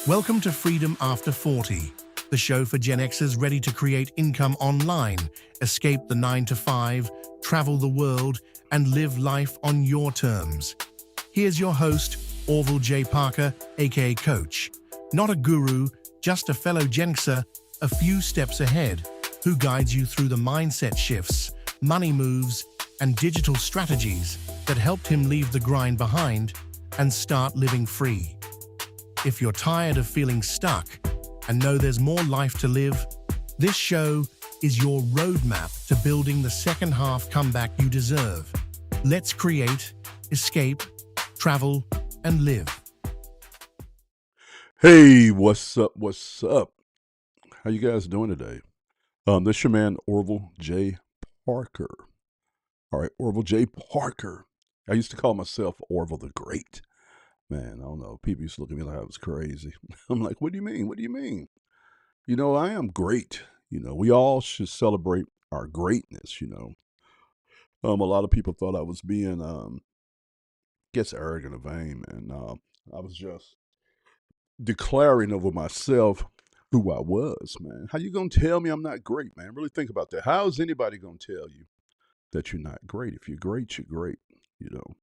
Welcome to Freedom After 40, the show for Gen Xers ready to create income online, escape the 9 to 5, travel the world, and live life on your terms. Here's your host, Orville J. Parker, aka Coach. Not a guru, just a fellow Gen Xer, a few steps ahead, who guides you through the mindset shifts, money moves, and digital strategies that helped him leave the grind behind and start living free. If you're tired of feeling stuck and know there's more life to live, this show is your roadmap to building the second half comeback you deserve. Let's create, escape, travel, and live. Hey, what's up? What's up? How you guys doing today? This your man Orville J. Parker. All right, Orville J. Parker. I used to call myself Orville the Great. Man, I don't know. People used to look at me like I was crazy. I'm like, what do you mean? What do you mean? I am great. We all should celebrate our greatness. A lot of people thought I was being, gets arrogant or vain, and I was just declaring over myself who I was, man. How you gonna tell me I'm not great, man? Really think about that. How is anybody gonna tell you that you're not great? If you're great, you're great, you know.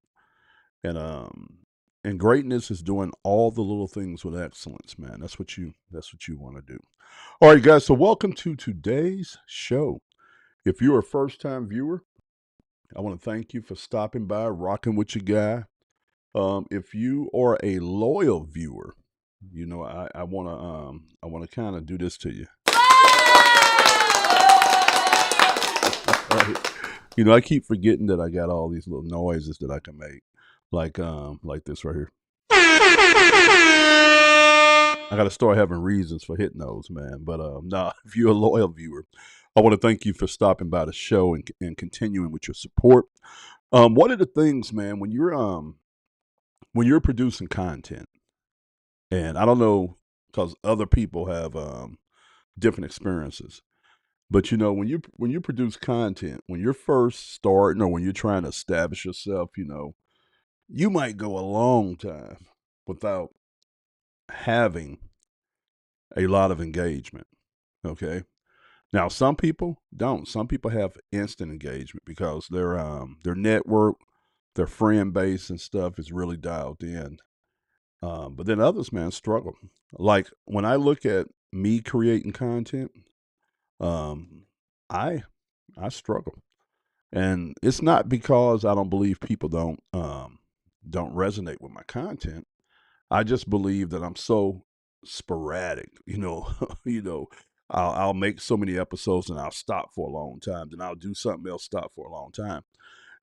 And greatness is doing all the little things with excellence, man. That's what you want to do. All right, guys. So welcome to today's show. If you're a first-time viewer, I want to thank you for stopping by, rocking with your guy. If you are a loyal viewer, I want to kind of do this to you. I keep forgetting that I got all these little noises that I can make, like this right here. I got to start having reasons for hitting those, man. But if you're a loyal viewer, I want to thank you for stopping by the show and continuing with your support. One of the things, man, when you're producing content, and I don't know, because other people have different experiences. But when you produce content, when you're first starting or when you're trying to establish yourself, you might go a long time without having a lot of engagement. Okay. Now some people don't. Some people have instant engagement because their network, their friend base and stuff is really dialed in. But then others, man, struggle. Like when I look at me creating content, I I struggle, and it's not because I don't believe people don't resonate with my content. I just believe that I'm so sporadic. you know. I'll make so many episodes and I'll stop for a long time. Then I'll do something else, stop for a long time,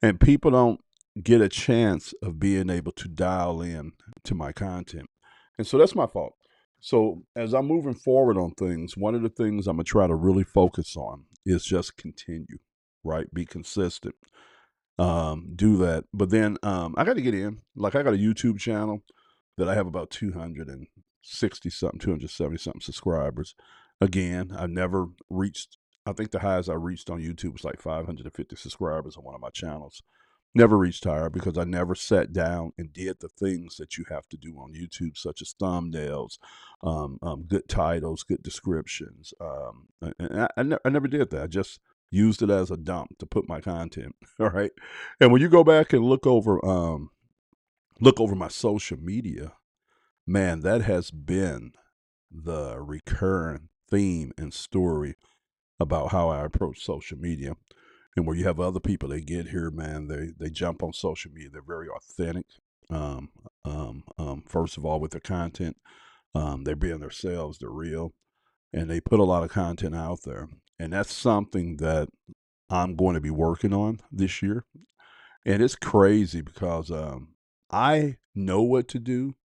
and people don't get a chance of being able to dial in to my content. And so that's my fault. So as I'm moving forward on things, one of the things I'm gonna try to really focus on is just continue, right? Be consistent. Do that. But then I got to get in. Like I got a YouTube channel that I have about 260 something, 270 something subscribers. Again, I've never reached. I think the highest I reached on YouTube was like 550 subscribers on one of my channels. Never reached higher because I never sat down and did the things that you have to do on YouTube, such as thumbnails, good titles, good descriptions. I never did that. I just used it as a dump to put my content. All right. And when you go back and look over my social media, man, that has been the recurring theme and story about how I approach social media. And where you have other people, they get here, man, they jump on social media. They're very authentic. First of all, with their content, they're being themselves. They're real, and they put a lot of content out there. And that's something that I'm going to be working on this year. And it's crazy because I know what to do,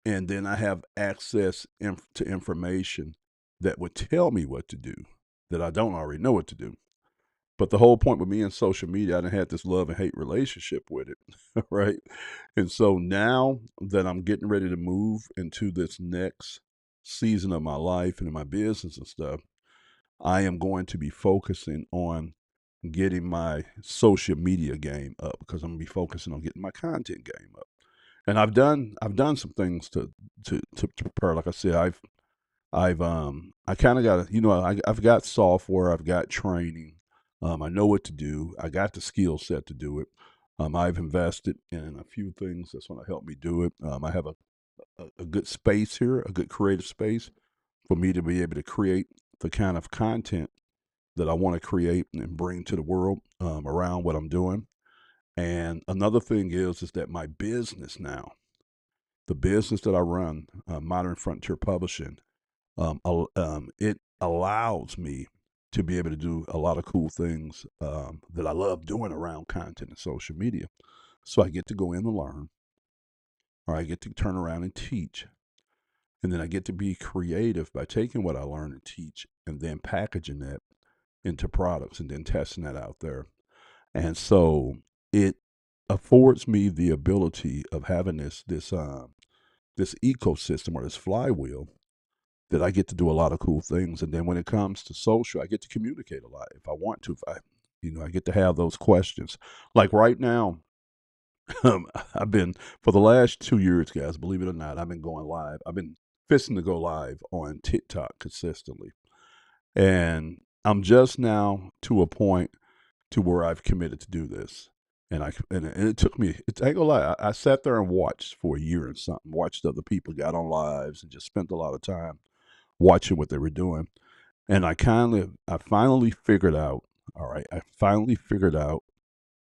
and then I have access to information that would tell me what to do that I don't already know what to do. But the whole point with me in social media, I done had this love and hate relationship with it, right? And so now that I'm getting ready to move into this next season of my life and in my business and stuff, I am going to be focusing on getting my social media game up because I'm going to be focusing on getting my content game up. And I've done some things to prepare. Like I said, I kind of got, I've got software, I've got training, I know what to do, I got the skill set to do it. I've invested in a few things that's going to help me do it. I have a good space here, a good creative space for me to be able to create the kind of content that I want to create and bring to the world around what I'm doing. And another thing is that my business now, the business that I run, Modern Frontier Publishing, it allows me to be able to do a lot of cool things that I love doing around content and social media. So I get to go in and learn, or I get to turn around and teach. And then I get to be creative by taking what I learn and teach and then packaging that into products and then testing that out there. And so it affords me the ability of having this ecosystem or this flywheel that I get to do a lot of cool things. And then when it comes to social, I get to communicate a lot if I want to. If I, I get to have those questions. Like right now, I've been for the last 2 years, guys. Believe it or not, I've been going live. I've been fisting to go live on TikTok consistently, and I'm just now to a point to where I've committed to do this. And it took me. I ain't gonna lie. I sat there and watched for a year and something. Watched other people got on lives and just spent a lot of time watching what they were doing. And I finally figured out, all right, I finally figured out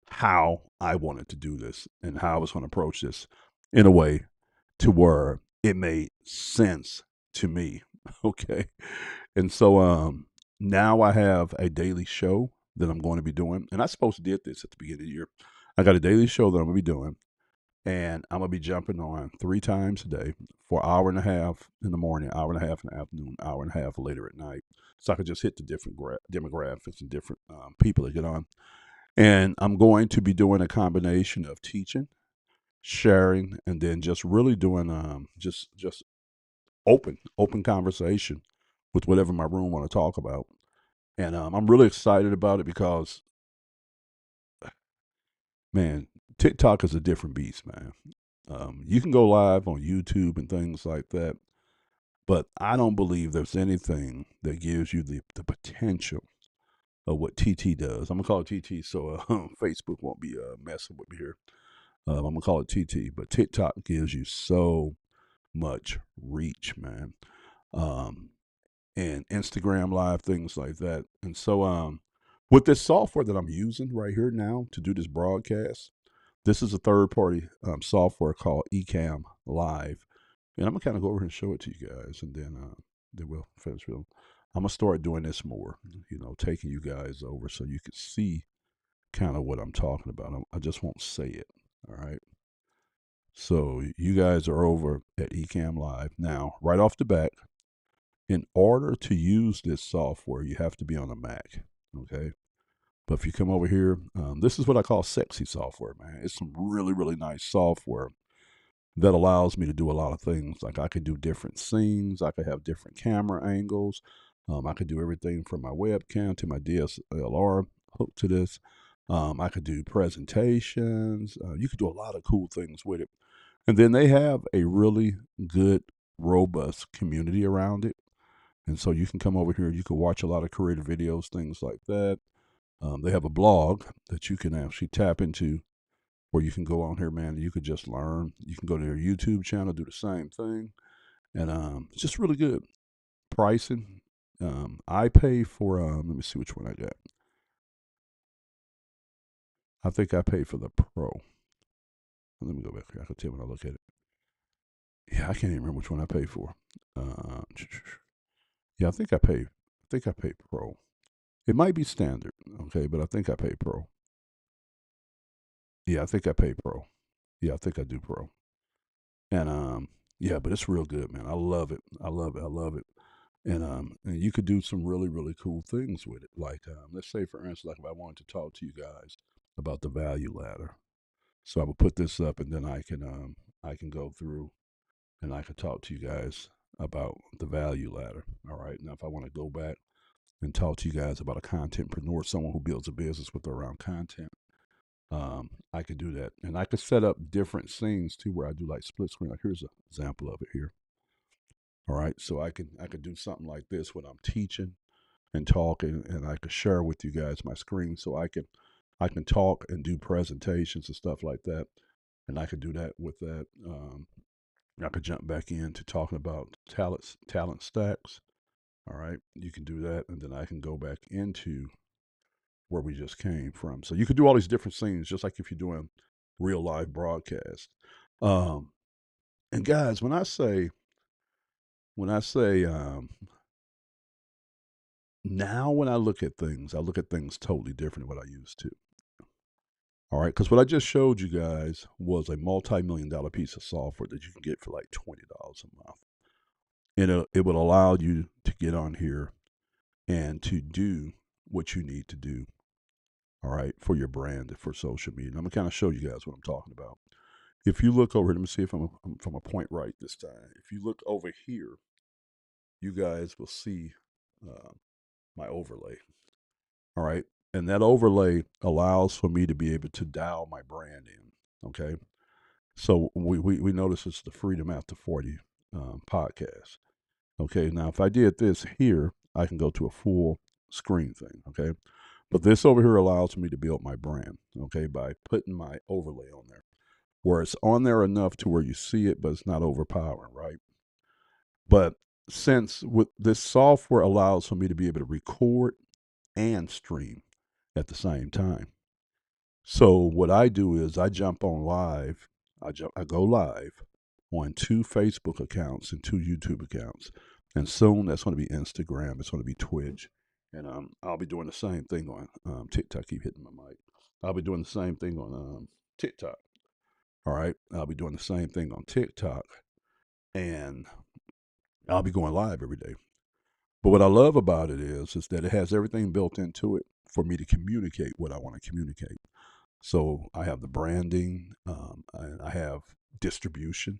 how I wanted to do this and how I was going to approach this in a way to where it made sense to me. Okay. And so now I have a daily show that I'm going to be doing. And I supposed to did this at the beginning of the year. I got a daily show that I'm going to be doing. And I'm gonna be jumping on 3 times a day for an hour and a half in the morning, hour and a half in the afternoon, hour and a half later at night. So I could just hit the different demographics and different people that get on. And I'm going to be doing a combination of teaching, sharing, and then just really doing just open conversation with whatever my room want to talk about. And I'm really excited about it because, man, TikTok is a different beast, man. You can go live on YouTube and things like that, but I don't believe there's anything that gives you the potential of what TT does. I'm gonna call it TT so Facebook won't be messing with me here. I'm gonna call it TT, but TikTok gives you so much reach, man, um, and Instagram Live, things like that. And so, with this software that I'm using right here now to do this broadcast, this is a third party software called Ecamm Live. And I'm gonna kind of go over and show it to you guys, and then we'll finish. I'm gonna start doing this more, taking you guys over so you can see kind of what I'm talking about. I just won't say it. All right. So you guys are over at Ecamm Live now. Right off the bat, in order to use this software, you have to be on a Mac. Okay. But if you come over here, this is what I call sexy software, man. It's some really, really nice software that allows me to do a lot of things. Like I could do different scenes, I could have different camera angles. I could do everything from my webcam to my DSLR hooked to this. I could do presentations. You could do a lot of cool things with it. And then they have a really good, robust community around it. And so you can come over here, you can watch a lot of creative videos, things like that. They have a blog that you can actually tap into where you can go on here, man, and you could just learn. You can go to their YouTube channel, do the same thing. And it's just really good. Pricing. I pay for, let me see which one I got. I think I pay for the Pro. Let me go back here. I can tell when I look at it. Yeah, I can't even remember which one I pay for. Uh, yeah, I think I pay Pro. It might be standard, okay, but I think I pay Pro. Yeah, I think I pay Pro. Yeah, I think I do Pro. And yeah, but it's real good, man. I love it. I love it. I love it. And you could do some really, really cool things with it. Like, let's say, for instance, like if I wanted to talk to you guys about the value ladder. So I would put this up, and then I can go through and I can talk to you guys about the value ladder. All right. Now, if I want to go back and talk to you guys about a contentpreneur, someone who builds a business with around content, I could do that. And I could set up different scenes too where I do like split screen. Like here's an example of it here. All right. So I could do something like this when I'm teaching and talking, and I could share with you guys my screen so I can talk and do presentations and stuff like that. And I could do that with that. I could jump back into talking about talent stacks. All right. You can do that, and then I can go back into where we just came from. So you could do all these different scenes, just like if you're doing real live broadcast. Um, and guys, when I say now when I look at things totally different than what I used to. All right, because what I just showed you guys was a multi-million dollar piece of software that you can get for like $20 a month, and it would allow you to get on here and to do what you need to do. All right, for your brand and for social media. And I'm gonna kind of show you guys what I'm talking about. If you look over, let me see if I'm from a point right this time. If you look over here, you guys will see uh, my overlay. All right. And that overlay allows for me to be able to dial my brand in. Okay. So we notice it's the Freedom After 40 podcast. Okay. Now, if I did this here, I can go to a full screen thing. Okay. But this over here allows me to build my brand. Okay. By putting my overlay on there, where it's on there enough to where you see it, but it's not overpowering. Right. But since with this software allows for me to be able to record and stream at the same time. So what I do is I jump on live. I go live on 2 Facebook accounts and 2 YouTube accounts, and soon that's going to be Instagram. It's going to be Twitch, and I'll be doing the same thing on TikTok. Keep hitting my mic. I'll be doing the same thing on TikTok. All right, I'll be doing the same thing on TikTok, and I'll be going live every day. But what I love about it is that it has everything built into it for me to communicate what I want to communicate. So I have the branding, and I have distribution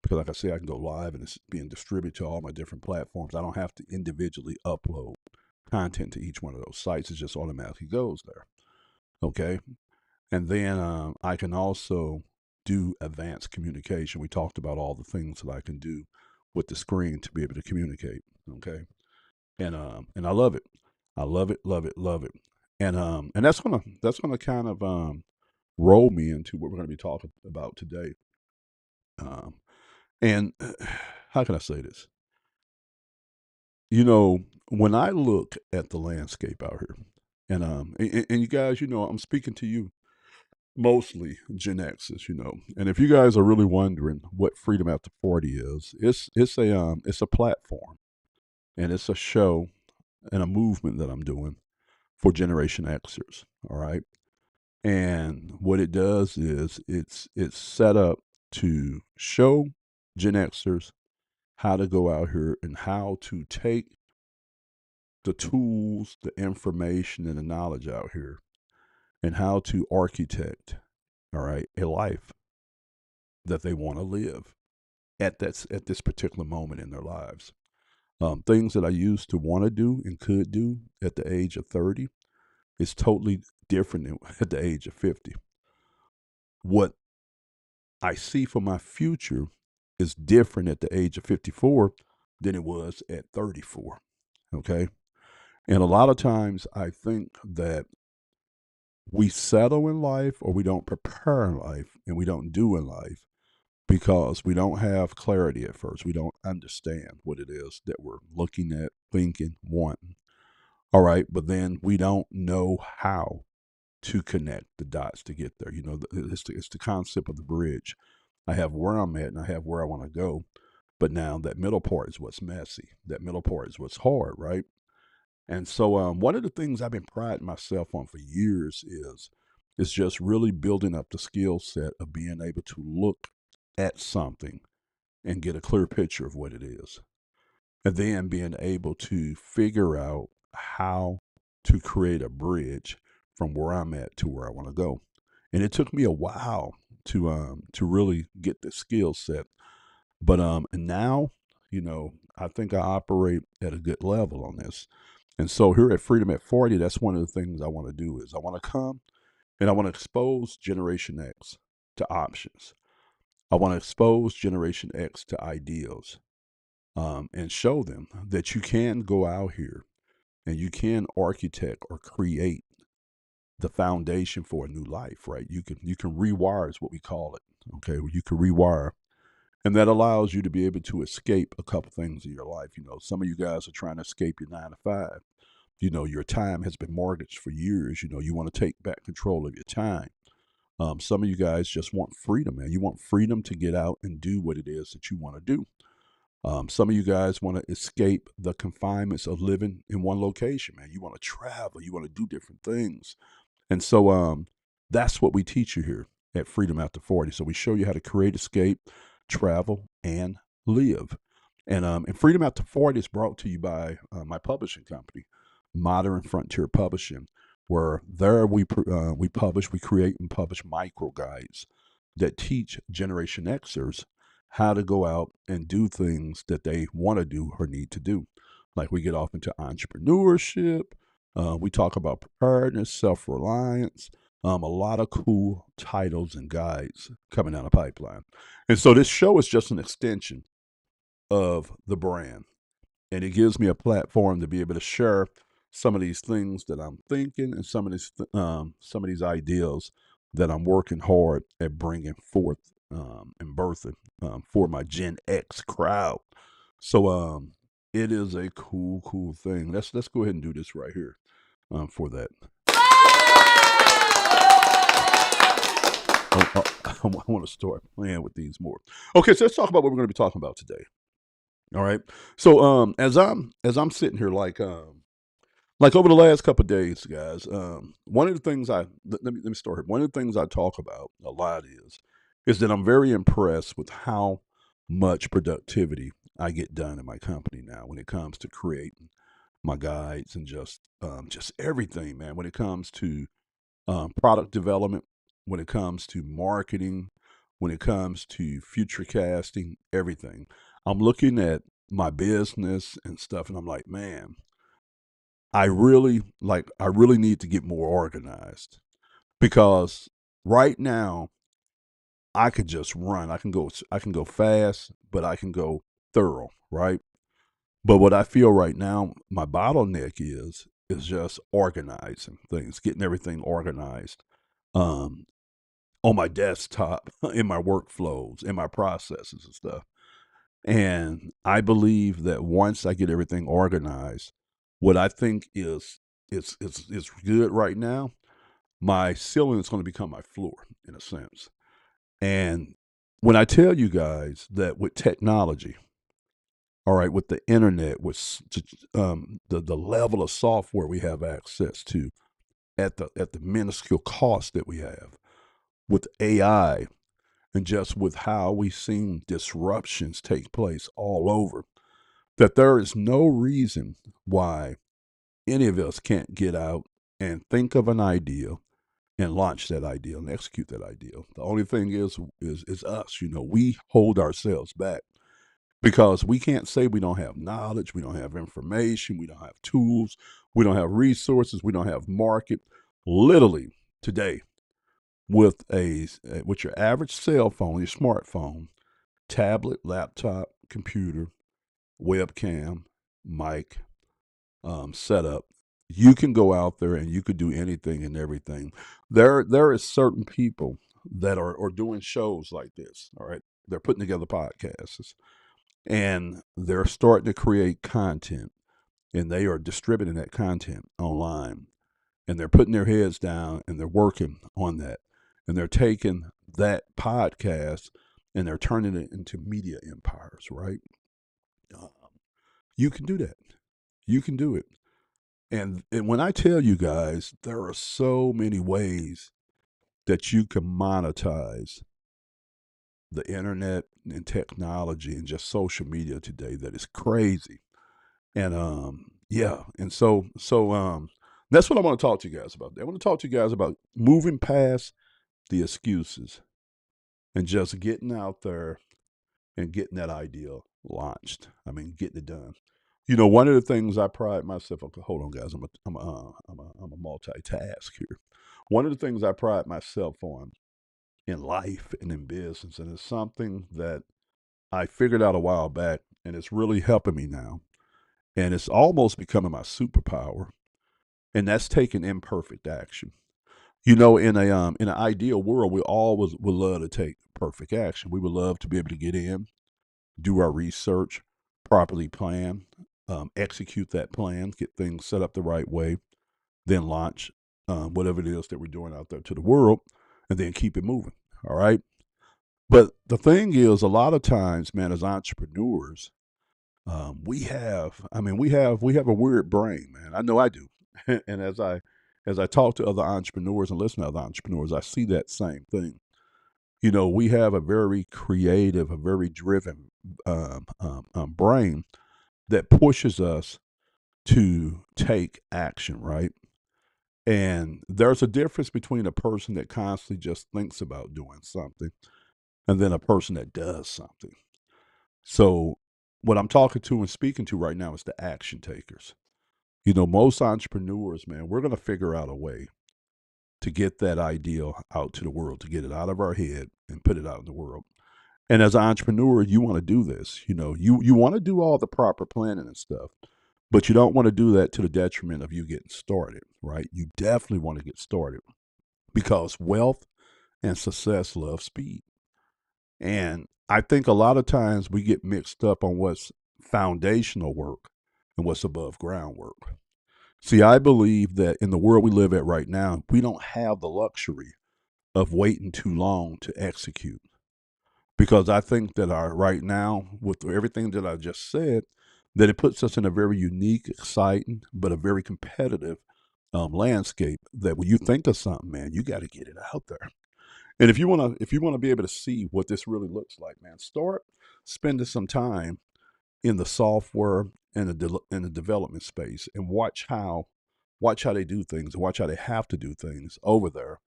because, like I say, I can go live and it's being distributed to all my different platforms. I don't have to individually upload content to each one of those sites. It just automatically goes there. Okay. And then I can also do advanced communication. We talked about all the things that I can do with the screen to be able to communicate. Okay. And I love it. I love it, love it, love it. And that's gonna kind of roll me into what we're going to be talking about today. Um, and how can I say this? You know, when I look at the landscape out here, and you guys, I'm speaking to you mostly Gen X's, and if you guys are really wondering what Freedom After 40 is, it's a platform and it's a show and a movement that I'm doing for Generation Xers. All right. And what it does is it's set up to show Gen Xers how to go out here and how to take the tools, the information, and the knowledge out here and how to architect, all right, a life that they want to live at this particular moment in their lives. Things that I used to want to do and could do at the age of 30 is totally different at the age of 50. What I see for my future is different at the age of 54 than it was at 34. Okay. And a lot of times I think that we settle in life or we don't prepare in life and we don't do in life because we don't have clarity at first. We don't understand what it is that we're looking at, thinking, wanting. All right. But then we don't know how to connect the dots to get there. It's the concept of the bridge. I have where I'm at and I have where I want to go. But now that middle part is what's messy. That middle part is what's hard, right? And so one of the things I've been priding myself on for years is just really building up the skill set of being able to look at something and get a clear picture of what it is. And then being able to figure out how to create a bridge from where I'm at to where I want to go. And it took me a while to really get the skill set. But and now, I think I operate at a good level on this. And so here at Freedom at 40, that's one of the things I want to do is I want to come And I want to expose Generation X to options. I want to expose Generation X to ideals, and show them that you can go out here and you can architect or create the foundation for a new life, right? You can rewire is what we call it. Okay, you can rewire, and that allows you to be able to escape a couple things in your life. Some of you guys are trying to escape your 9 to 5. Your time has been mortgaged for years. You want to take back control of your time. Some of you guys just want freedom, man. You want freedom to get out and do what it is that you want to do. Some of you guys want to escape the confinements of living in one location, man. You want to travel. You want to do different things. And so that's what we teach you here at Freedom After 40. So we show you how to create, escape, travel, and live. And Freedom After 40 is brought to you by my publishing company, Modern Frontier Publishing, where there we create and publish micro guides that teach Generation Xers how to go out and do things that they want to do or need to do. Like we get off into entrepreneurship. We talk about preparedness, self-reliance, a lot of cool titles and guides coming down the pipeline. And so this show is just an extension of the brand. And it gives me a platform to be able to share some of these things that I'm thinking and some of these ideals that I'm working hard at bringing forth and birthing for my Gen X crowd. So it is a cool thing. Let's go ahead and do this right here for that. I want to start playing with these more. Okay, so let's talk about what we're going to be talking about today. All right. So as I'm sitting here like over the last couple of days, guys, one of the things let me start here. One of the things I talk about a lot is that I'm very impressed with how much productivity I get done in my company now when it comes to creating my guides and just everything, man. When it comes to product development, when it comes to marketing, when it comes to future casting, everything. I'm looking at my business and stuff, and I'm like, man, I really need to get more organized because right now I could just run. I can go fast, but I can go thorough, right? But what I feel right now, my bottleneck is just organizing things, getting everything organized. Um, on my desktop, in my workflows, in my processes and stuff. And I believe that once I get everything organized, what I think is good right now, my ceiling is going to become my floor in a sense. And when I tell you guys that with technology, all right, with the internet, with the level of software we have access to at the minuscule cost that we have, with AI, and just with how we've seen disruptions take place all over, that there is no reason why any of us can't get out and think of an idea and launch that idea and execute that idea. The only thing is us. We hold ourselves back because we can't say we don't have knowledge, we don't have information, we don't have tools, we don't have resources, we don't have market. Literally today, with your average cell phone, your smartphone, tablet, laptop, computer, webcam, mic, setup, you can go out there and you could do anything and everything. There is certain people that are doing shows like this. All right, they're putting together podcasts and they're starting to create content, and they are distributing that content online, and they're putting their heads down and they're working on that, and they're taking that podcast and they're turning it into media empires, right? Um, you can do that. You can do it. And when I tell you guys, there are so many ways that you can monetize the internet and technology and just social media today that is crazy. And yeah, and so that's what I want to talk to you guys about. I want to talk to you guys about moving past the excuses and just getting out there and getting that idea launched. I mean, getting it done. One of the things I pride myself on. Hold on, guys. I'm a multitask here. One of the things I pride myself on in life and in business, and it's something that I figured out a while back, and it's really helping me now, and it's almost becoming my superpower, and that's taking imperfect action. In an ideal world, we always would love to take perfect action. We would love to be able to get in, do our research, properly plan, execute that plan, get things set up the right way, then launch whatever it is that we're doing out there to the world, and then keep it moving. All right. But the thing is, a lot of times, man, as entrepreneurs, we have a weird brain, man. I know I do. And as I talk to other entrepreneurs and listen to other entrepreneurs, I see that same thing. We have a very creative, a very driven brain that pushes us to take action, right? And there's a difference between a person that constantly just thinks about doing something and then a person that does something. So, what I'm talking to and speaking to right now is the action takers. Most entrepreneurs, man, we're going to figure out a way to get that ideal out to the world, to get it out of our head and put it out in the world. And as an entrepreneur, you want to do this. You want to do all the proper planning and stuff, but you don't want to do that to the detriment of you getting started, right? You definitely want to get started because wealth and success love speed. And I think a lot of times we get mixed up on what's foundational work and what's above ground work. See, I believe that in the world we live at right now, we don't have the luxury of waiting too long to execute. Because I think that our right now, with everything that I just said, that it puts us in a very unique, exciting, but a very competitive landscape. That when you think of something, man, you got to get it out there. And if you wanna be able to see what this really looks like, man, start spending some time in the software and in the development space and watch how they do things, watch how they have to do things over there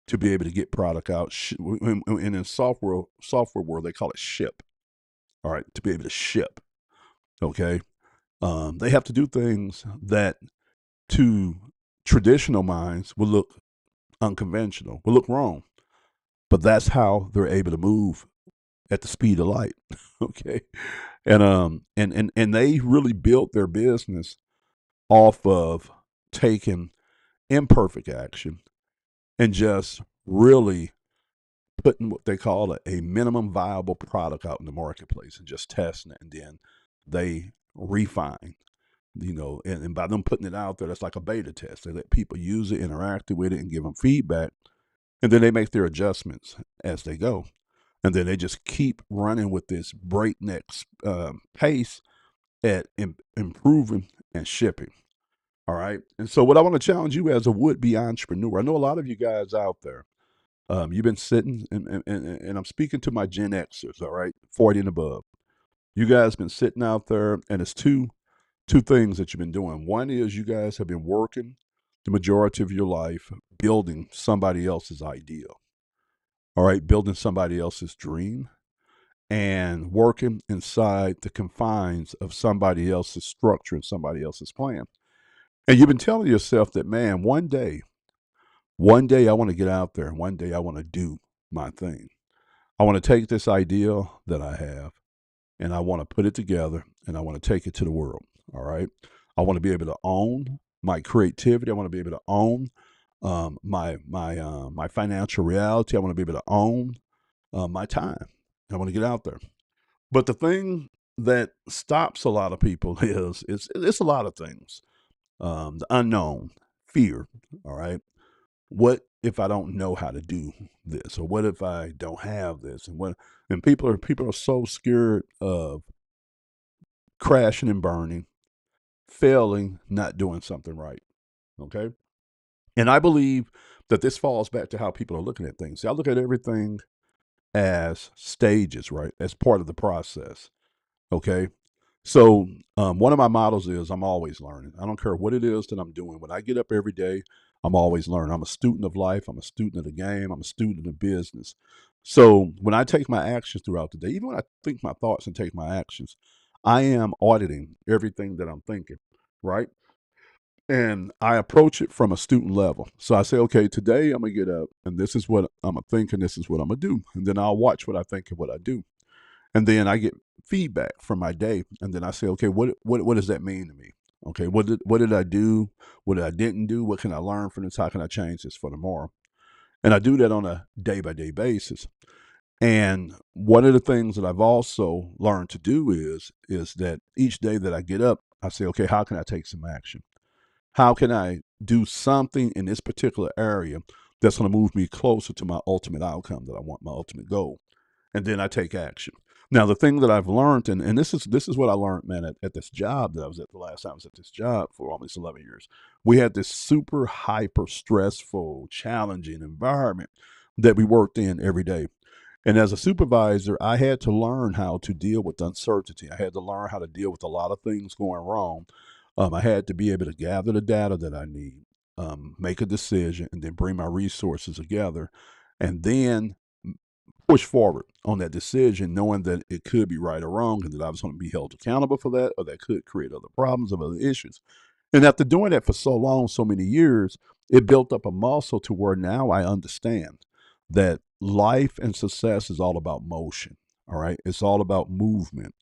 to be able to get product out. And in software world, they call it ship. All right, to be able to ship. Okay, they have to do things that to traditional minds will look unconventional, will look wrong, but that's how they're able to move at the speed of light. Okay, and they really built their business off of taking imperfect action and just really putting what they call a minimum viable product out in the marketplace and just testing it, and then they refine. And by them putting it out there, that's like a beta test. They let people use it, interact with it, and give them feedback, and then they make their adjustments as they go. And then they just keep running with this breakneck pace at improving and shipping. All right. And so, what I want to challenge you as a would be entrepreneur, I know a lot of you guys out there, you've been sitting, and I'm speaking to my Gen Xers, all right, 40 and above. You guys been sitting out there, and it's two things that you've been doing. One is you guys have been working the majority of your life building somebody else's ideal, all right, building somebody else's dream and working inside the confines of somebody else's structure and somebody else's plan. And you've been telling yourself that, man, one day I want to get out there and one day I want to do my thing. I want to take this ideal that I have and I want to put it together and I want to take it to the world. All right. I want to be able to own my creativity. I want to be able to own my financial reality. I want to be able to own my time. I want to get out there. But the thing that stops a lot of people is it's a lot of things. The unknown, fear. All right. What if I don't know how to do this, or what if I don't have this, and people are so scared of crashing and burning, failing, not doing something right. Okay, and I believe that this falls back to how people are looking at things. See, I look at everything as stages, right? As part of the process. Okay. So, one of my models is I'm always learning. I don't care what it is that I'm doing. When I get up every day, I'm always learning. I'm a student of life. I'm a student of the game. I'm a student of business. So, when I take my actions throughout the day, even when I think my thoughts and take my actions, I am auditing everything that I'm thinking, right? And I approach it from a student level. So I say, okay, today I'm going to get up and this is what I'm going to think and this is what I'm going to do. And then I'll watch what I think and what I do. And then I get feedback from my day. And then I say, okay, what does that mean to me? Okay, what did I do? What I didn't do? What can I learn from this? How can I change this for tomorrow? And I do that on a day by day basis. And one of the things that I've also learned to do is that each day that I get up, I say, okay, how can I take some action? How can I do something in this particular area that's going to move me closer to my ultimate outcome that I want, my ultimate goal? And then I take action. Now, the thing that I've learned, and this is what I learned, man, at this job that I was at the last time I was at this job for almost 11 years. We had this super hyper stressful, challenging environment that we worked in every day. And as a supervisor, I had to learn how to deal with uncertainty. I had to learn how to deal with a lot of things going wrong. I had to be able to gather the data that I need, make a decision, and then bring my resources together, and then push forward on that decision, knowing that it could be right or wrong, and that I was going to be held accountable for that, or that could create other problems or other issues. And after doing that for so long, so many years, it built up a muscle to where now I understand that life and success is all about motion. All right. It's all about movement.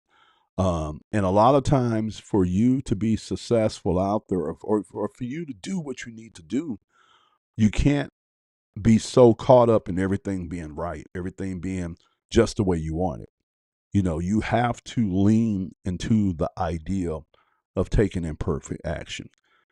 And a lot of times for you to be successful out there or for you to do what you need to do, you can't be so caught up in everything being right, everything being just the way you want it. You have to lean into the ideal of taking imperfect action.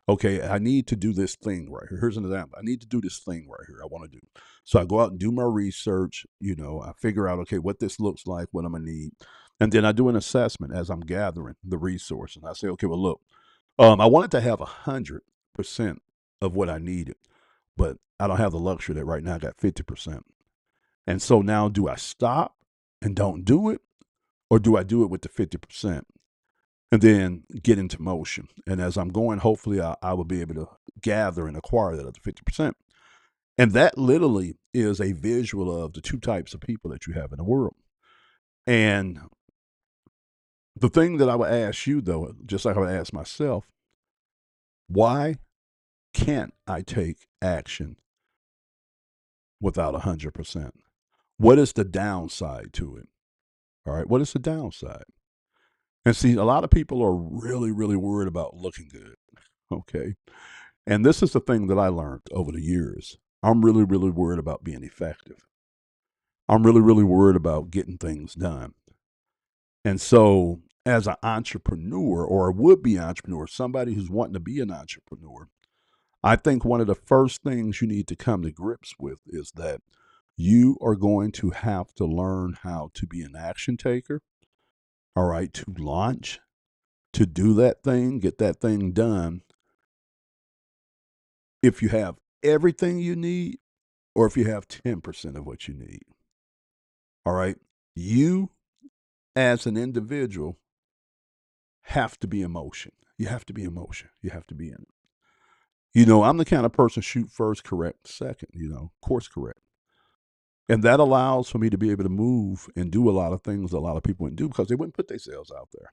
Okay, I need to do this thing right here. Here's an example. I need to do this thing right here. I want to do. So I go out and do my research. I figure out, okay, what this looks like, what I'm going to need. And then I do an assessment as I'm gathering the resource. And I say, okay, well, look, I wanted to have 100% of what I needed, but I don't have the luxury that right now I got 50%. And so now do I stop and don't do it? Or do I do it with the 50% and then get into motion? And as I'm going, hopefully I will be able to gather and acquire that other 50%. And that literally is a visual of the two types of people that you have in the world. And the thing that I would ask you, though, just like I would ask myself, why can't I take action without 100%? What is the downside to it? All right. What is the downside? And see, a lot of people are really, really worried about looking good. Okay. And this is the thing that I learned over the years. I'm really, really worried about being effective. I'm really, really worried about getting things done. And so, as an entrepreneur or a would be entrepreneur, somebody who's wanting to be an entrepreneur, I think one of the first things you need to come to grips with is that you are going to have to learn how to be an action taker, all right, to launch, to do that thing, get that thing done. If you have everything you need, or if you have 10% of what you need, all right, you as an individual have to be in motion. You have to be in motion. You have to be in it. I'm the kind of person shoot first, correct second, course correct. And that allows for me to be able to move and do a lot of things a lot of people wouldn't do because they wouldn't put themselves out there.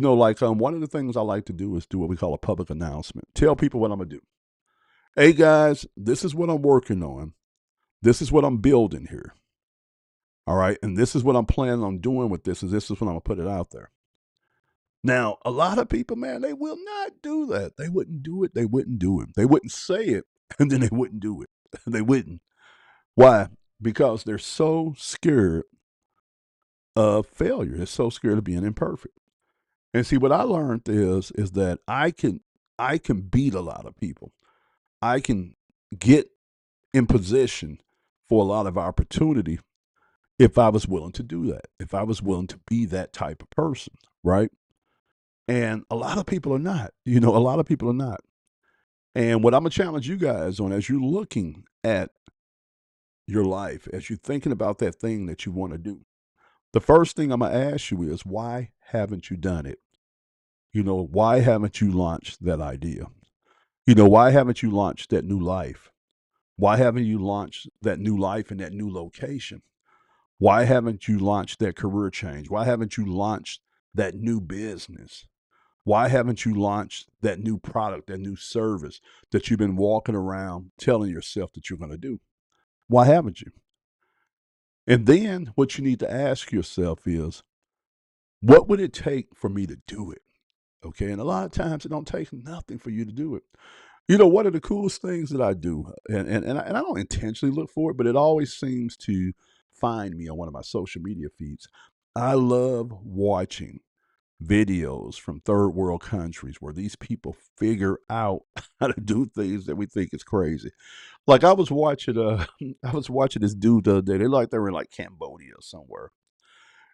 Like one of the things I like to do is do what we call a public announcement. Tell people what I'm gonna do. Hey guys, this is what I'm working on. This is what I'm building here. All right. And this is what I'm planning on doing with this. And this is when I'm gonna put it out there. Now, a lot of people, man, they will not do that. They wouldn't do it. They wouldn't do it. They wouldn't say it, and then they wouldn't do it. They wouldn't. Why? Because they're so scared of failure. They're so scared of being imperfect. And see, what I learned is that I can beat a lot of people. I can get in position for a lot of opportunity if I was willing to do that. If I was willing to be that type of person, right? And a lot of people are not. A lot of people are not. And what I'm gonna challenge you guys on as you're looking at your life, as you're thinking about that thing that you want to do, the first thing I'm gonna ask you is why haven't you done it? Why haven't you launched that idea? Why haven't you launched that new life? Why haven't you launched that new life in that new location? Why haven't you launched that career change? Why haven't you launched that new business? Why haven't you launched that new product, that new service that you've been walking around telling yourself that you're going to do? Why haven't you? And then what you need to ask yourself is, what would it take for me to do it? Okay. And a lot of times it don't take nothing for you to do it. One of the coolest things that I do, and I don't intentionally look for it, but it always seems to find me on one of my social media feeds. I love watching videos from third world countries where these people figure out how to do things that we think is crazy. Like I was watching I was watching this dude the other day. They were in like Cambodia or somewhere.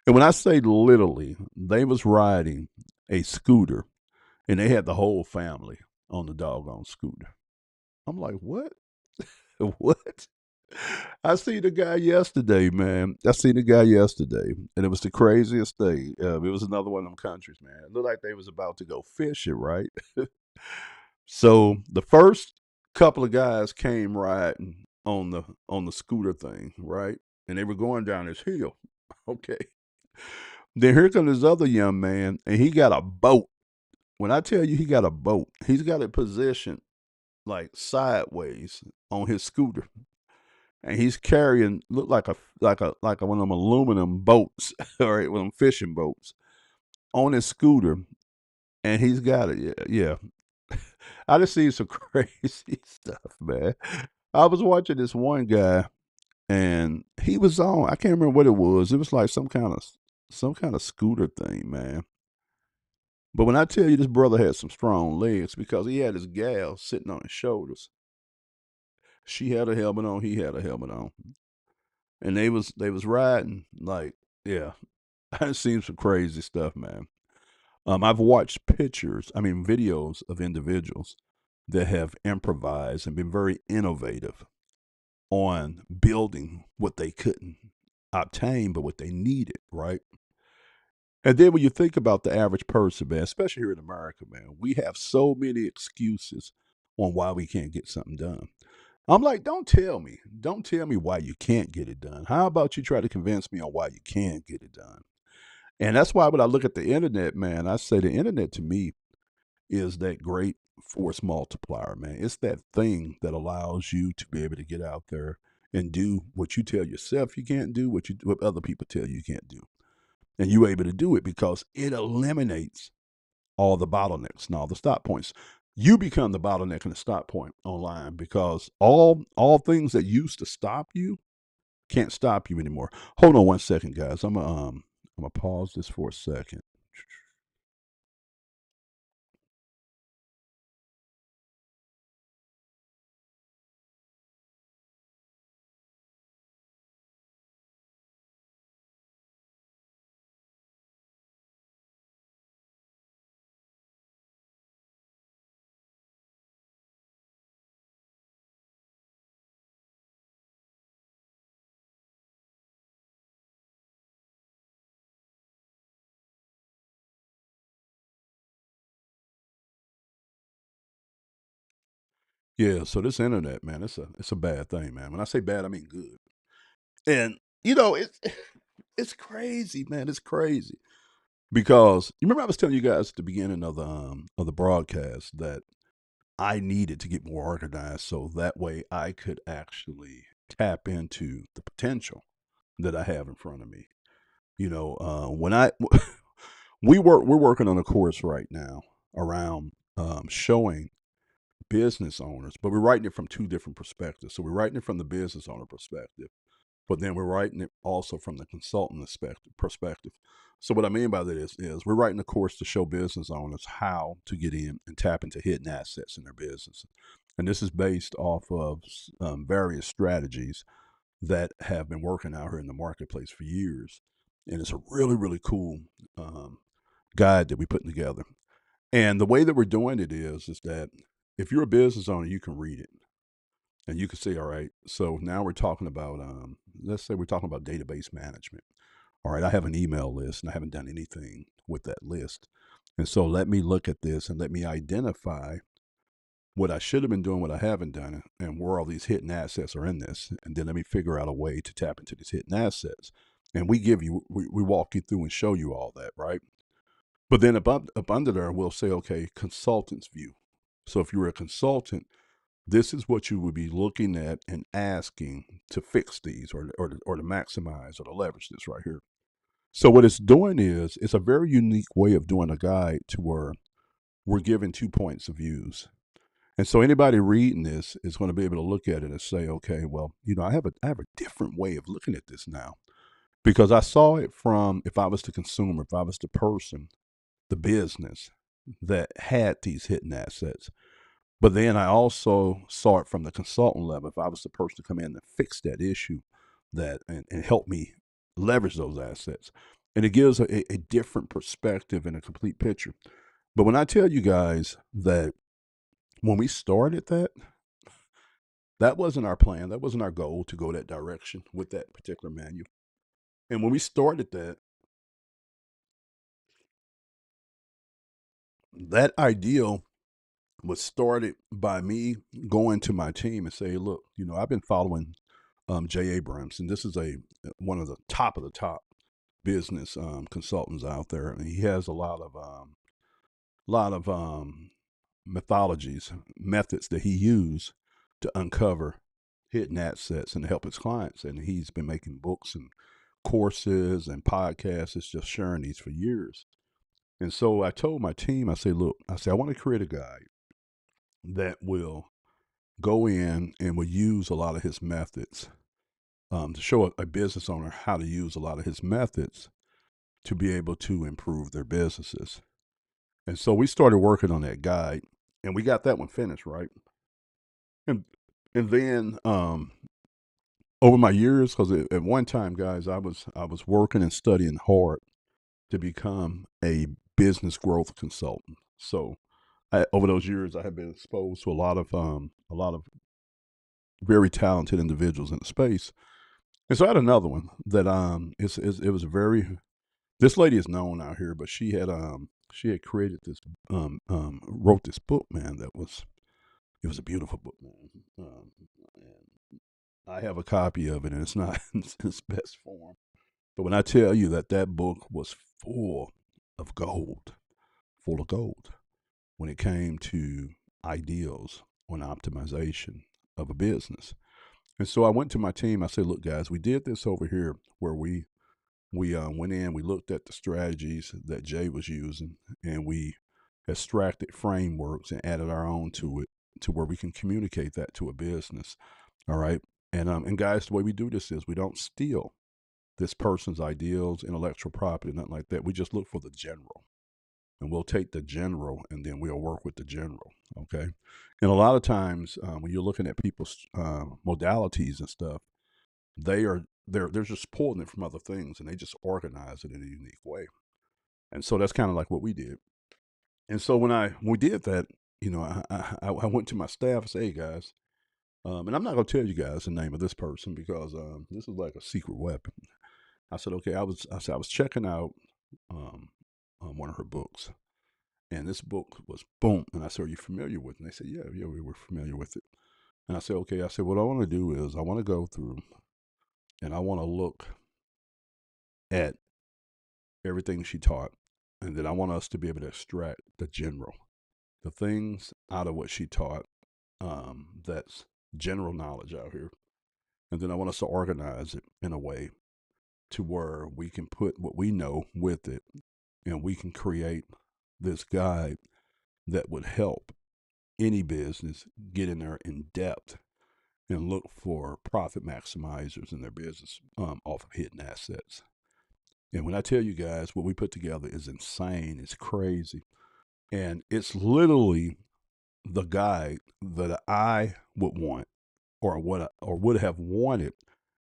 And when I say literally, they was riding a scooter and they had the whole family on the doggone scooter. I'm like, what? What? I seen the guy yesterday, man. I seen the guy yesterday, and it was the craziest thing. It was another one of them countries, man. It looked like they was about to go fishing, right? So the first couple of guys came riding on the scooter thing, right? And they were going down this hill. Okay. Then here comes this other young man, and he got a boat. When I tell you he got a boat, he's got it positioned like sideways on his scooter, and he's carrying look like a one of them aluminum boats, all right, one of them fishing boats on his scooter, and he's got it. Yeah, yeah. I just seen some crazy stuff, man. I was watching this one guy, and he was on. I can't remember what it was. It was like some kind of scooter thing, man. But when I tell you this brother had some strong legs because he had his gal sitting on his shoulders. She had a helmet on, he had a helmet on. And they was riding like, yeah. I've seen some crazy stuff, man. I've watched videos of individuals that have improvised and been very innovative on building what they couldn't obtain, but what they needed, right? And then when you think about the average person, man, especially here in America, man, we have so many excuses on why we can't get something done. I'm like, don't tell me why you can't get it done. How about you try to convince me on why you can get it done? And that's why when I look at the internet, man, I say the internet to me is that great force multiplier, man. It's that thing that allows you to be able to get out there and do what you tell yourself you can't do, what other people tell you can't do. And you're able to do it because it eliminates all the bottlenecks and all the stop points. You become the bottleneck and the stop point online because all things that used to stop you can't stop you anymore. Hold on one second, guys. I'm gonna pause this for a second. Yeah, so this internet, man, it's a bad thing, man. When I say bad, I mean good. And it's it's crazy, man. It's crazy because you remember I was telling you guys at the beginning of the broadcast that I needed to get more organized so that way I could actually tap into the potential that I have in front of me. When I we're working on a course right now around showing business owners, but we're writing it from two different perspectives. So we're writing it from the business owner perspective, but then we're writing it also from the consultant perspective. So what I mean by that is we're writing a course to show business owners how to get in and tap into hidden assets in their business. And this is based off of various strategies that have been working out here in the marketplace for years. And it's a really, really cool um, guide that we put together. And the way that we're doing it is that if you're a business owner, you can read it and you can say, all right, so now we're talking about, let's say we're talking about database management. All right, I have an email list and I haven't done anything with that list. And so let me look at this and let me identify what I should have been doing, what I haven't done, and where all these hidden assets are in this. And then let me figure out a way to tap into these hidden assets. And we walk you through and show you all that, right? But then up under there, we'll say, okay, consultant's view. So if you're a consultant, this is what you would be looking at and asking to fix these or to maximize or to leverage this right here. So what it's doing is it's a very unique way of doing a guide to where we're given 2 points of views. And so anybody reading this is going to be able to look at it and say, okay, well, I have a different way of looking at this now because I saw it from if I was the consumer, if I was the person, the business that had these hidden assets. But then I also saw it from the consultant level. If I was the person to come in and fix that issue and help me leverage those assets. And it gives a different perspective and a complete picture. But when I tell you guys that when we started that wasn't our plan. That wasn't our goal to go that direction with that particular manual. And when we started that ideal was started by me going to my team and say, look, I've been following Jay Abrams, and this is one of the top business consultants out there, and he has a lot of methods that he used to uncover hidden assets and to help his clients. And he's been making books and courses and podcasts. It's just sharing these for years. And so I told my team, I say, look, I want to create a guide that will go in and will use a lot of his methods to show a business owner how to use a lot of his methods to be able to improve their businesses. And so we started working on that guide, and we got that one finished, right? And and then over my years, because at one time, guys, I was working and studying hard to become a business growth consultant. So over those years, I have been exposed to a lot of very talented individuals in the space. And so I had another one that it was a very this lady is known out here, but she had created this wrote this book, man, it was a beautiful book, man. And I have a copy of it, and it's not in its best form. But when I tell you that book was of gold, full of gold, when it came to ideals on optimization of a business. And so I went to my team. I said, look, guys, we did this over here where we went in, we looked at the strategies that Jay was using, and we extracted frameworks and added our own to it to where we can communicate that to a business. All right. And guys, the way we do this is we don't steal this person's ideals, intellectual property, nothing like that. We just look for the general. And we'll take the general and then we'll work with the general. Okay. And a lot of times when you're looking at people's modalities and stuff, they're just pulling it from other things and they just organize it in a unique way. And so that's kind of like what we did. And so when we did that, I went to my staff and said, hey guys, and I'm not going to tell you guys the name of this person because this is like a secret weapon. I said, okay, I was checking out one of her books, and this book was boom. And I said, are you familiar with it? And they said, yeah, we were familiar with it. And I said, okay. I said, what I want to do is I want to go through and I want to look at everything she taught, and then I want us to be able to extract the general, the things out of what she taught. That's general knowledge out here, and then I want us to organize it in a way to where we can put what we know with it, and we can create this guide that would help any business get in there in depth and look for profit maximizers in their business off of hidden assets. And when I tell you guys what we put together is insane, it's crazy. And it's literally the guide that I would want or would have wanted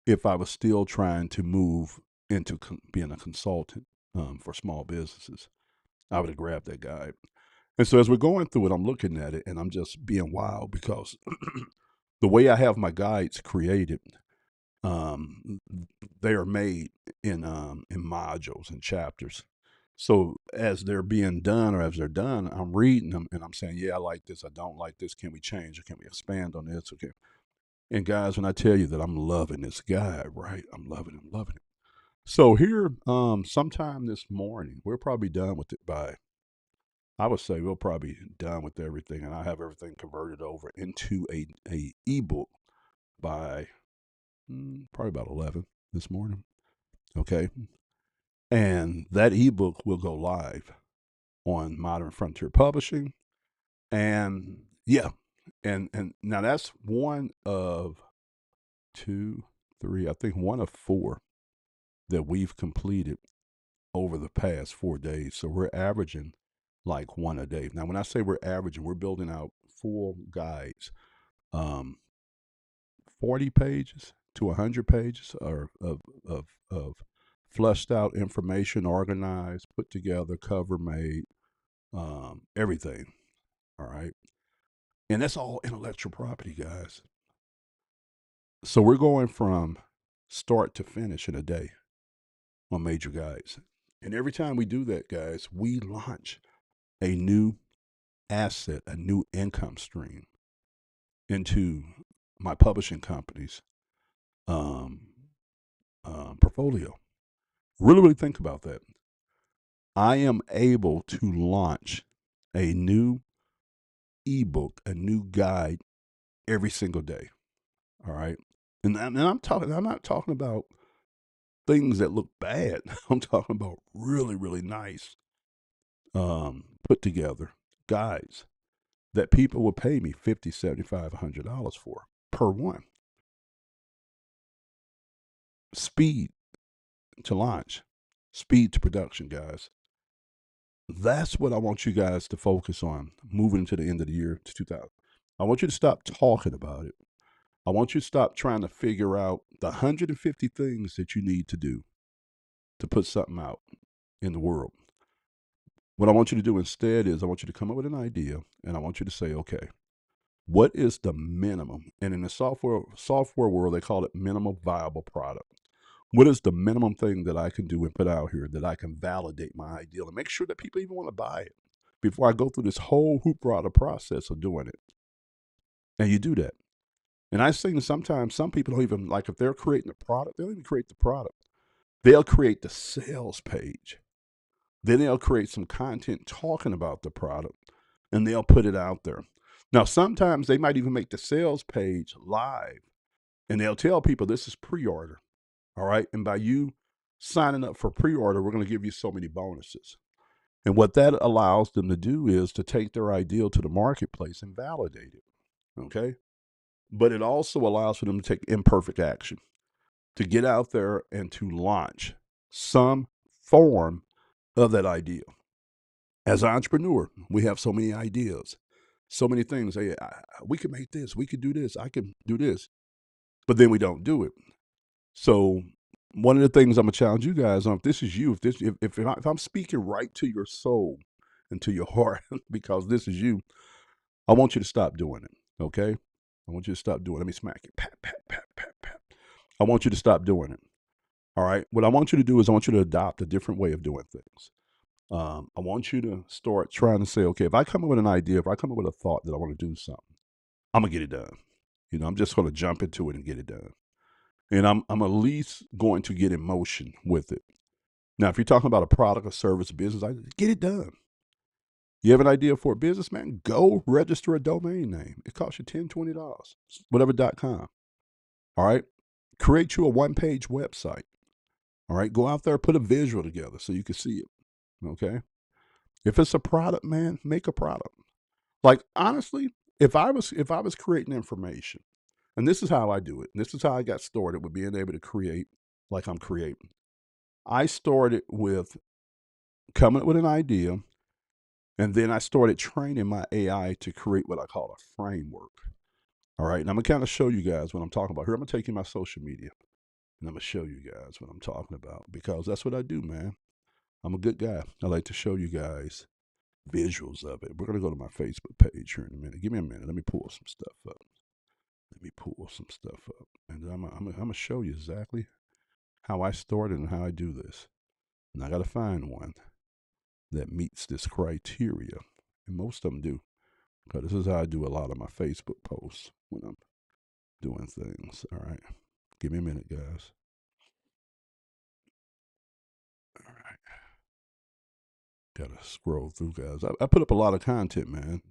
if I was still trying to move into being a consultant for small businesses. I would have grabbed that guide. And so as we're going through it, I'm looking at it and I'm just being wild because the way I have my guides created, they are made in modules and chapters. So as they're being done or as they're done, I'm reading them and I'm saying, yeah, I like this. I don't like this. Can we change or can we expand on this? Okay. And guys, when I tell you that I'm loving this guy, right? I'm loving it. So here, sometime this morning, we're probably done with it by, I would say we'll probably be done with everything, and I have everything converted over into a ebook by probably about 11 this morning. Okay, and that ebook will go live on Modern Frontier Publishing, and yeah, and now that's one of two, three, I think one of four that we've completed over the past 4 days. So we're averaging like one a day. Now, when I say we're averaging, we're building out full guides, um, 40 pages to 100 pages of fleshed out information, organized, put together, cover made, everything. All right. And that's all intellectual property, guys. So we're going from start to finish in a day on major guides. And every time we do that, guys, we launch a new asset, a new income stream into my publishing company's um, portfolio. Really, really think about that. I am able to launch a new ebook, a new guide every single day. All right. And I'm not talking about things that look bad. I'm talking about really, really nice, put together guides that people will pay me 50, 75, $100 for per one. Speed to launch, speed to production, guys. That's what I want you guys to focus on moving into the end of the year to 2000. I want you to stop talking about it. I want you to stop trying to figure out the 150 things that you need to do to put something out in the world. What I want you to do instead is I want you to come up with an idea and I want you to say, okay, what is the minimum? And in the software world, they call it minimum viable product. What is the minimum thing that I can do and put out here that I can validate my ideal and make sure that people even want to buy it before I go through this whole hoopla process of doing it? And you do that. And I think sometimes some people don't even, like if they're creating a product, they don't even create the product. They'll create the sales page. Then they'll create some content talking about the product and they'll put it out there. Now, sometimes they might even make the sales page live and they'll tell people this is pre-order. All right. And by you signing up for pre-order, we're going to give you so many bonuses. And what that allows them to do is to take their ideal to the marketplace and validate it. Okay. But it also allows for them to take imperfect action, to get out there and to launch some form of that idea. As an entrepreneur, we have so many ideas, so many things. Hey, we can make this, we could do this, I can do this, but then we don't do it. So one of the things I'm gonna challenge you guys on, if this is you, if I'm speaking right to your soul and to your heart, because this is you, I want you to stop doing it. Okay, I want you to stop doing it. Let me smack it. Pat, pat, pat, pat, pat. I want you to stop doing it. All right. What I want you to do is I want you to adopt a different way of doing things. I want you to start trying to say, okay, if I come up with an idea, if I come up with a thought that I want to do something, I'm gonna get it done. I'm just gonna jump into it and get it done. And I'm at least going to get in motion with it. Now, if you're talking about a product or service business, I get it done. You have an idea for a business, man? Go register a domain name. It costs you $10, $20, whatever.com. All right. Create you a one-page website. All right. Go out there, put a visual together so you can see it. Okay. If it's a product, man, make a product. Like honestly, if I was creating information, and this is how I do it, and this is how I got started with being able to create like I'm creating. I started with coming up with an idea, and then I started training my AI to create what I call a framework. All right. And I'm gonna kind of show you guys what I'm talking about. Here, I'm gonna take you my social media and I'm gonna show you guys what I'm talking about because that's what I do, man. I'm a good guy. I like to show you guys visuals of it. We're gonna go to my Facebook page here in a minute. Give me a minute. Let me pull some stuff up. And then I'm gonna show you exactly how I started and how I do this. And I gotta find one that meets this criteria, and most of them do, because this is how I do a lot of my Facebook posts when I'm doing things. All right, give me a minute, guys. Gotta scroll through, guys. I put up a lot of content, man.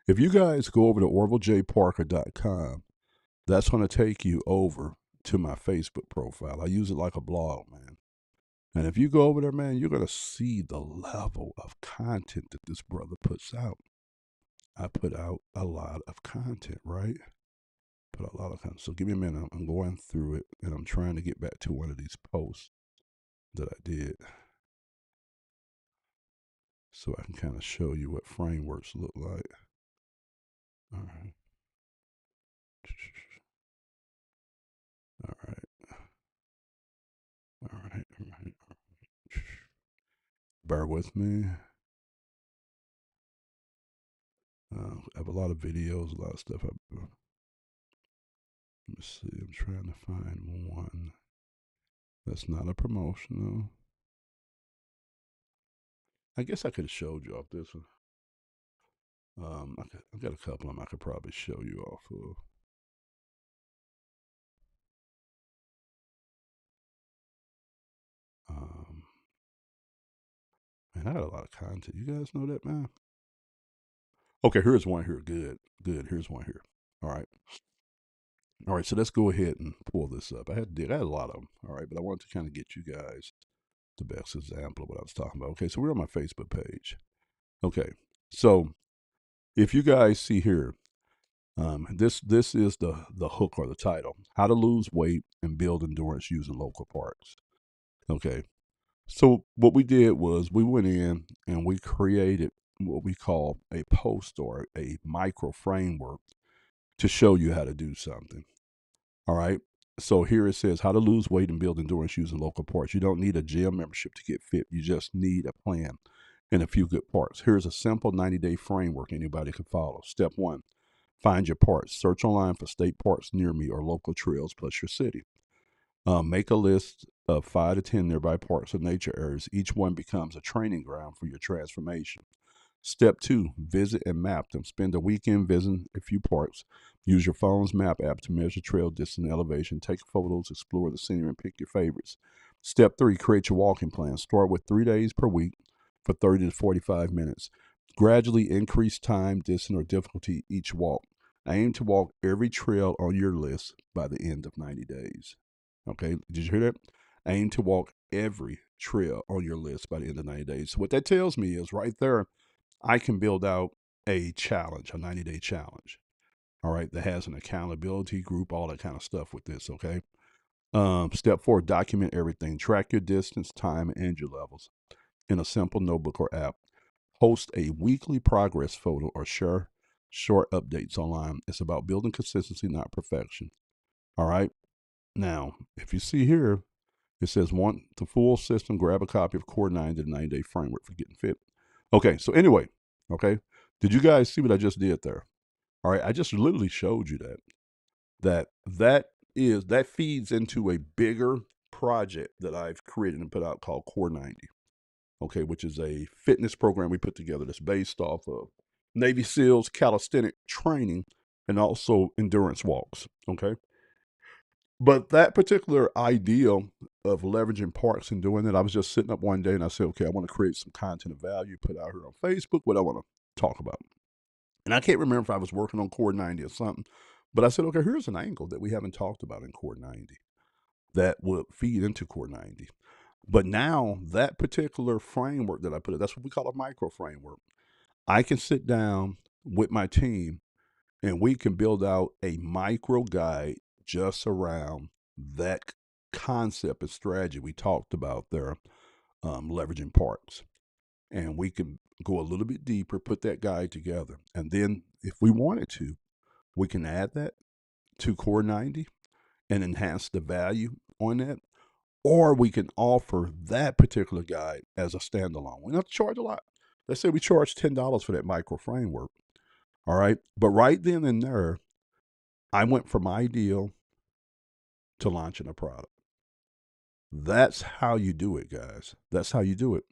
If you guys go over to orvillejparker.com, that's going to take you over to my Facebook profile. I use it like a blog, man. And if you go over there, man, you're going to see the level of content that this brother puts out. I put out a lot of content, right? Put a lot of content. So give me a minute. I'm going through it, and I'm trying to get back to one of these posts that I did so I can kind of show you what frameworks look like. All right. All right. All right. All right. Bear with me. I have a lot of videos, a lot of stuff. Let me see. I'm trying to find one that's not a promotional. I guess I could have showed you off this one. I've got a couple of them I could probably show you off of. Man, I got a lot of content. You guys know that, man? Okay, here's one here. Good. Here's one here. All right. All right, so let's go ahead and pull this up. I had a lot of them. All right, but I wanted to kind of get you guys the best example of what I was talking about. Okay, so we're on my Facebook page. Okay, so if you guys see here, this is the hook or the title: How to Lose Weight and Build Endurance Using Local Parks. Okay, so what we did was we went in and we created what we call a post or a micro framework to show you how to do something. All right. So here it says how to lose weight and build endurance using local parts. You don't need a gym membership to get fit. You just need a plan and a few good parts. Here's a simple 90-day framework anybody can follow. Step 1, find your parts. Search online for state parks near me or local trails plus your city. Make a list of 5 to 10 nearby parks or nature areas. Each one becomes a training ground for your transformation. Step 2, visit and map them. Spend a weekend visiting a few parks. Use your phone's map app to measure trail distance and elevation. Take photos, explore the scenery, and pick your favorites. Step 3, create your walking plan. Start with 3 days per week for 30 to 45 minutes. Gradually increase time, distance, or difficulty each walk. Aim to walk every trail on your list by the end of 90 days. Okay, did you hear that? Aim to walk every trail on your list by the end of 90 days. So what that tells me is right there, I can build out a challenge, a 90-day challenge. All right, that has an accountability group, all that kind of stuff with this. Okay. Step 4, document everything. Track your distance, time, and energy levels in a simple notebook or app. Post a weekly progress photo or share short updates online. It's about building consistency, not perfection. All right. Now, if you see here, it says want the full system, grab a copy of Core 90, the 90-day framework for getting fit. Okay, so anyway, okay, did you guys see what I just did there? All right, I just literally showed you that feeds into a bigger project that I've created and put out called Core 90. Okay, which is a fitness program we put together that's based off of Navy SEALs calisthenic training and also endurance walks. Okay. But that particular idea of leveraging parks and doing it, I was just sitting up one day and I said, okay, I want to create some content of value, put out here on Facebook, what I want to talk about. And I can't remember if I was working on Core 90 or something, but I said, okay, here's an angle that we haven't talked about in Core 90 that would feed into Core 90. But now that particular framework that I put, that's what we call a micro framework. I can sit down with my team and we can build out a micro guide just around that concept and strategy we talked about there, leveraging parks. And we can go a little bit deeper, put that guide together. And then if we wanted to, we can add that to Core 90 and enhance the value on that. Or we can offer that particular guide as a standalone. We don't have to charge a lot. Let's say we charge $10 for that micro framework. All right. But right then and there, I went from ideal to launching a product. That's how you do it, guys. That's how you do it.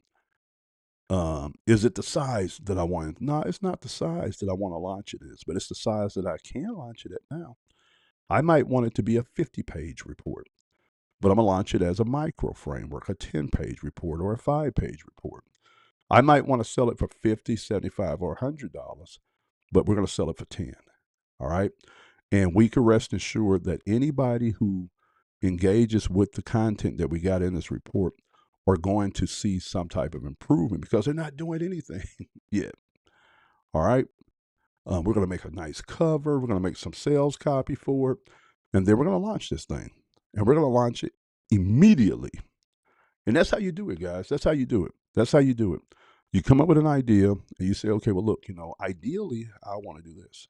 Is it the size that I want? No, it's not the size that I want to launch it is, but it's the size that I can launch it at now. I might want it to be a 50-page report, but I'm going to launch it as a micro framework, a 10-page report or a 5-page report. I might want to sell it for $50, $75, or $100, but we're going to sell it for 10. All right. And we can rest assured that anybody who engages with the content that we got in this report are going to see some type of improvement because they're not doing anything yet. All right. We're going to make a nice cover. We're going to make some sales copy for it. And then we're going to launch this thing. And we're going to launch it immediately. And that's how you do it, guys. That's how you do it. That's how you do it. You come up with an idea and you say, okay, well, look, ideally, I want to do this,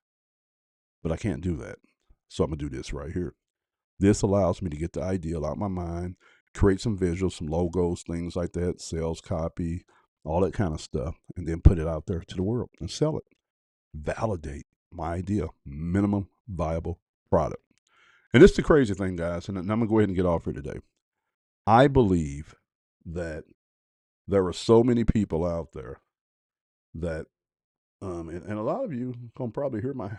but I can't do that. So I'm going to do this right here. This allows me to get the ideal out of my mind, create some visuals, some logos, things like that, sales copy, all that kind of stuff, and then put it out there to the world and sell it. Validate my idea, minimum viable product. And this is the crazy thing, guys, and I'm going to go ahead and get off here today. I believe that there are so many people out there that, and a lot of you can probably hear my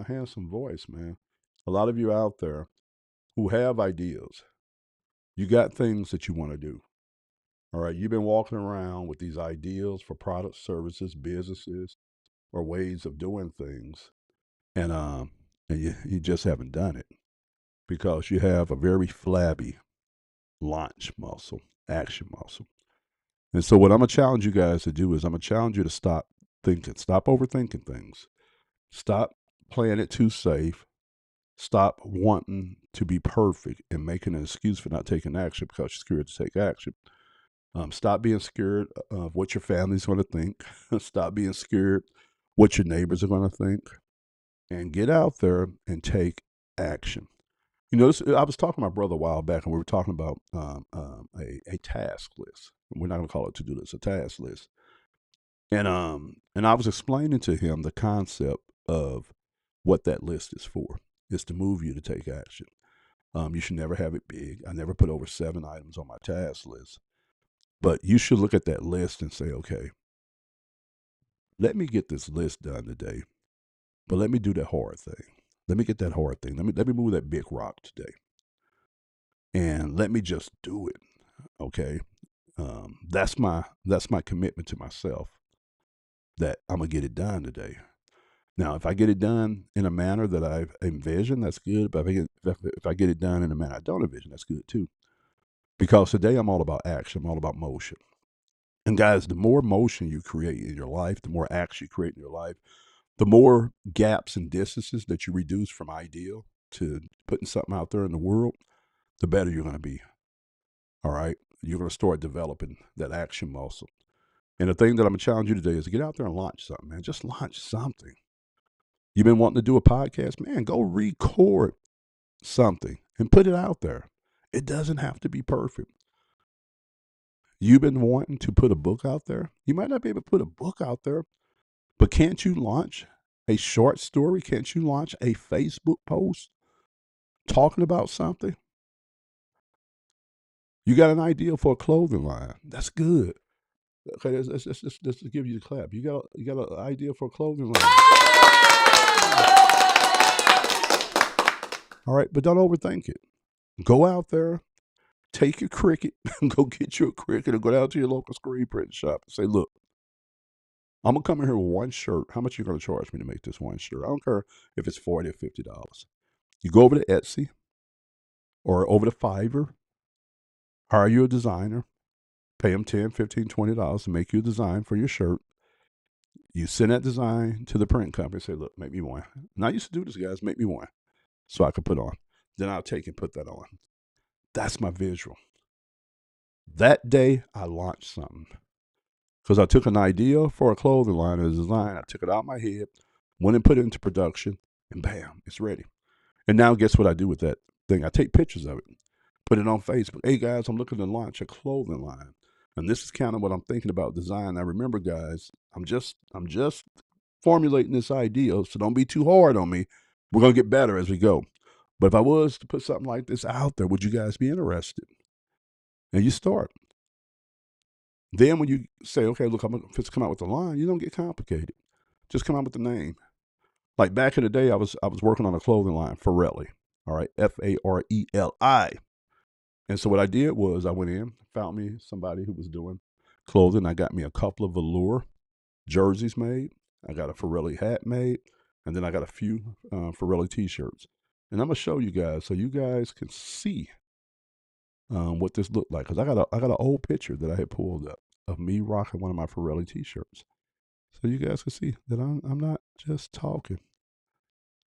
handsome voice, man. A lot of you out there who have ideas. You got things that you want to do. All right. You've been walking around with these ideals for products, services, businesses, or ways of doing things. And you just haven't done it because you have a very flabby launch muscle, action muscle. And so what I'm going to challenge you guys to do is I'm going to challenge you to stop thinking, stop overthinking things, stop playing it too safe, stop wanting to be perfect and making an excuse for not taking action because you're scared to take action. Stop being scared of what your family's going to think. Stop being scared what your neighbors are going to think, and get out there and take action. I was talking to my brother a while back, and we were talking about a task list. We're not going to call it to-do list, a task list. And I was explaining to him the concept of what that list is for. It's to move you to take action. You should never have it big. I never put over 7 items on my task list. But you should look at that list and say, okay, let me get this list done today, but let me do that hard thing. Let me get that hard thing. Let me move that big rock today. And let me just do it. Okay. That's my commitment to myself, that I'm gonna get it done today. Now, if I get it done in a manner that I've envisioned, that's good. But if I get it done in a manner I don't envision, that's good too. Because today I'm all about action. I'm all about motion. And guys, the more motion you create in your life, the more action you create in your life, the more gaps and distances that you reduce from ideal to putting something out there in the world, the better you're going to be. All right. You're going to start developing that action muscle. And the thing that I'm going to challenge you today is to get out there and launch something, man. Just launch something. You've been wanting to do a podcast, man, go record something and put it out there. It doesn't have to be perfect. You've been wanting to put a book out there. You might not be able to put a book out there, but can't you launch a short story? Can't you launch a Facebook post talking about something? You got an idea for a clothing line. That's good. Okay, let's give you the clap. You got an idea for a clothing line. All right, but don't overthink it. Go out there, take your Cricut, go get you a Cricut, and go down to your local screen print shop and say, look, I'm going to come in here with one shirt. How much are you going to charge me to make this one shirt? I don't care if it's $40 or $50. You go over to Etsy or over to Fiverr, hire you a designer, pay them $10, $15, $20 to make you a design for your shirt. You send that design to the print company and say, look, make me one. And I used to do this, guys, make me one so I could put on. Then I'll take and put that on. That's my visual. That day, I launched something. Because I took an idea for a clothing line and a design. I took it out of my head, went and put it into production, and bam, it's ready. And now guess what I do with that thing? I take pictures of it, put it on Facebook. Hey, guys, I'm looking to launch a clothing line. And this is kind of what I'm thinking about design. Now, remember, guys, I'm just formulating this idea, so don't be too hard on me. We're going to get better as we go. But if I was to put something like this out there, would you guys be interested? And you start. Then when you say, okay, look, I'm going to come out with a line, you don't get complicated. Just come out with the name. Like back in the day, I was working on a clothing line, Farelli. All right, Fareli. And so what I did was I went in, found me somebody who was doing clothing. I got me a couple of velour jerseys made. I got a Ferrelli hat made. And then I got a few Ferrelli t-shirts. And I'm going to show you guys so you guys can see what this looked like. Because I got an old picture that I had pulled up of me rocking one of my Ferrelli t-shirts. So you guys can see that I'm not just talking.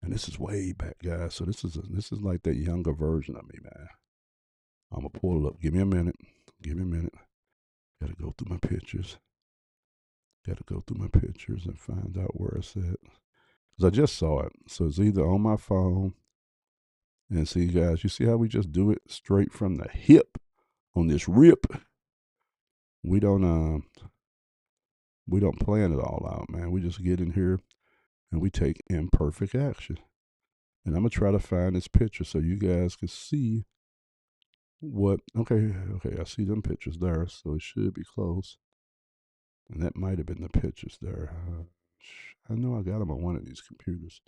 And this is way back, guys. So this is like that younger version of me, man. I'm going to pull it up. Give me a minute. Give me a minute. Got to go through my pictures. Got to go through my pictures and find out where it's at. Because I just saw it. So it's either on my phone. And see, guys, you see how we just do it straight from the hip on this rip? We don't plan it all out, man. We just get in here and we take imperfect action. And I'm going to try to find this picture so you guys can see what, okay, I see them pictures there, so it should be close. And that might have been the pictures there. I know I got them on one of these computers.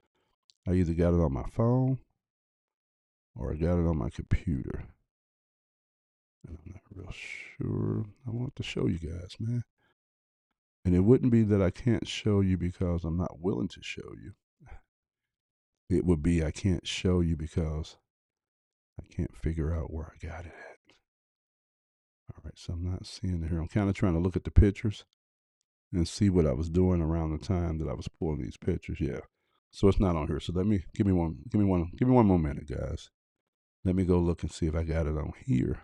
I either got it on my phone or I got it on my computer. And I'm not real sure. I want to show you guys, man. And it wouldn't be that I can't show you because I'm not willing to show you. It would be I can't show you because I can't figure out where I got it at. All right, so I'm not seeing it here. I'm kind of trying to look at the pictures and see what I was doing around the time that I was pulling these pictures. Yeah. So it's not on here. So give me one more minute, guys. Let me go look and see if I got it on here.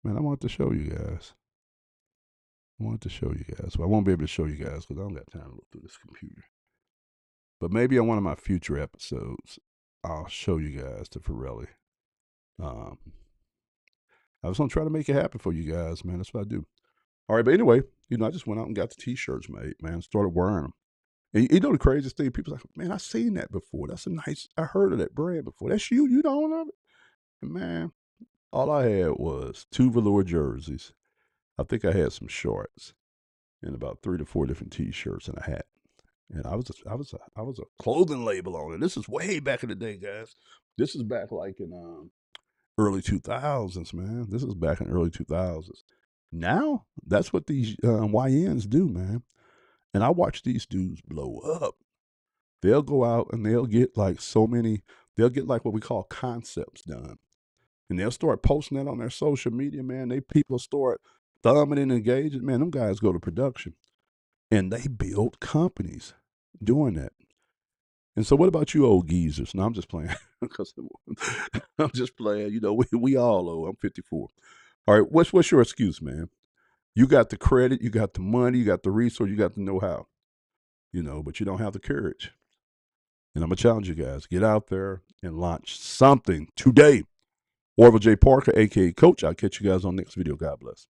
Man, I want to show you guys. Well, I won't be able to show you guys because I don't got time to look through this computer. But maybe on one of my future episodes, I'll show you guys the Ferrelli. I was going to try to make it happen for you guys, man. That's what I do. All right, but anyway, I just went out and got the t-shirts made, man. Started wearing them. And the craziest thing, people's like, man, I've seen that before. I heard of that brand before. That's you. You don't know it? And man, all I had was 2 velour jerseys. I think I had some shorts and about 3 to 4 different t-shirts and a hat. And I was a clothing label on it. This is way back in the day, guys. This is back like in early 2000s, man. This is back in early 2000s. Now, that's what these YNs do, man. And I watch these dudes blow up. They'll go out and they'll get like they'll get like what we call concepts done. And they'll start posting that on their social media, man. People start thumbing and engaging. Man, them guys go to production. And they build companies doing that. And so what about you old geezers? No, I'm just playing. I'm just playing. We all owe. I'm 54. All right, what's your excuse, man? You got the credit, you got the money, you got the resource, you got the know-how, but you don't have the courage. And I'm going to challenge you guys. Get out there and launch something today. Orville J. Parker, a.k.a. Coach. I'll catch you guys on the next video. God bless.